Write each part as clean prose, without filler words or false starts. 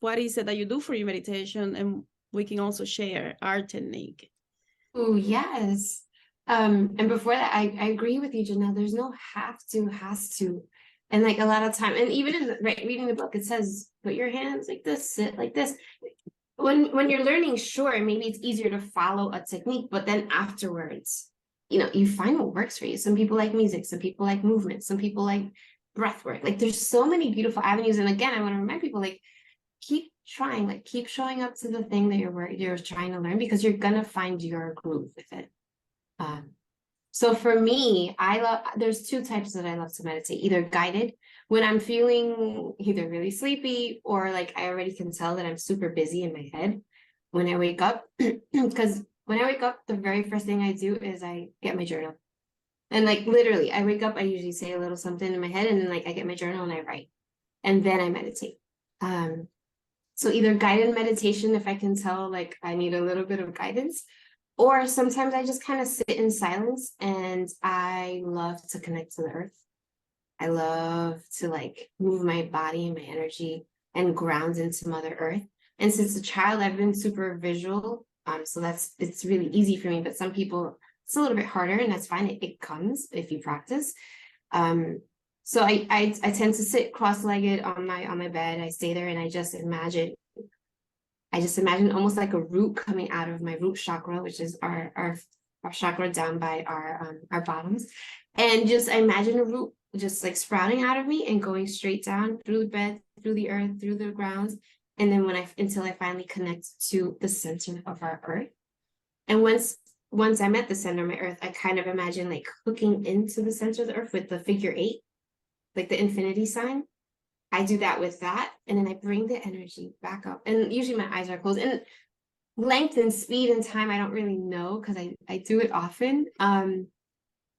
what is it that you do for your meditation, and we can also share our technique. Oh, yes. And before that, I agree with you, Janelle. There's no have to, has to. And like a lot of time, and even in reading the book, it says, put your hands like this, sit like this. When you're learning, sure, maybe it's easier to follow a technique, but then afterwards, you find what works for you. Some people like music, some people like movement, some people like breath work. Like there's so many beautiful avenues. And again, I want to remind people, like, keep trying, like keep showing up to the thing that you're trying to learn, because you're gonna find your groove with it. So for me, there's two types that I love to meditate, either guided when I'm feeling either really sleepy or like I already can tell that I'm super busy in my head when I wake up. Because when I wake up, the very first thing I do is I get my journal. And like literally, I wake up, I usually say a little something in my head, and then like I get my journal and I write. And then I meditate. So either guided meditation, if I can tell like I need a little bit of guidance, or sometimes I just kind of sit in silence, and I love to connect to the earth. I love to like move my body and my energy and ground into Mother Earth. And since a child, I've been super visual. So it's really easy for me, but some people, it's a little bit harder, and that's fine. It comes if you practice. So I tend to sit cross-legged on my bed. I stay there and I just imagine almost like a root coming out of my root chakra, which is our chakra down by our bottoms. And just imagine a root just like sprouting out of me and going straight down through the bed, through the earth, through the ground. And then until I finally connect to the center of our earth. And once I'm at the center of my earth, I kind of imagine like hooking into the center of the earth with the figure 8, like the infinity sign. I do that with that, and then I bring the energy back up. And usually my eyes are closed. And length and speed and time, I don't really know, because I do it often.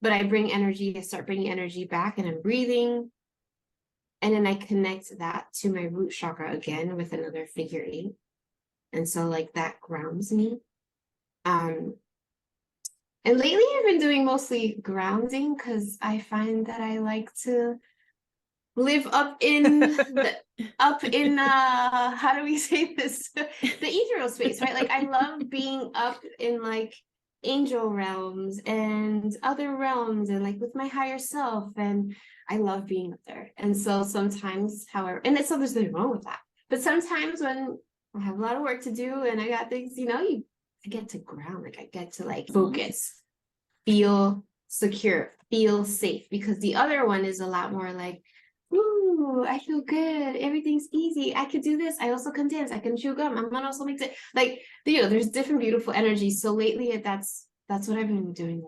But I start bringing energy back, and I'm breathing. And then I connect that to my root chakra again with another figure 8. And so like that grounds me. And lately I've been doing mostly grounding, because I find that I like to live up in how do we say this, the ethereal space, right? Like I love being up in like angel realms and other realms, and like with my higher self, and I love being up there. And so sometimes, however, and so there's nothing wrong with that, but sometimes when I have a lot of work to do and I got things, I get to ground, like I get to like focus, feel secure, feel safe, because the other one is a lot more like, ooh, I feel good. Everything's easy. I could do this. I also can dance. I can chew gum. I'm gonna also make it. Like, there's different beautiful energies. So lately, that's what I've been doing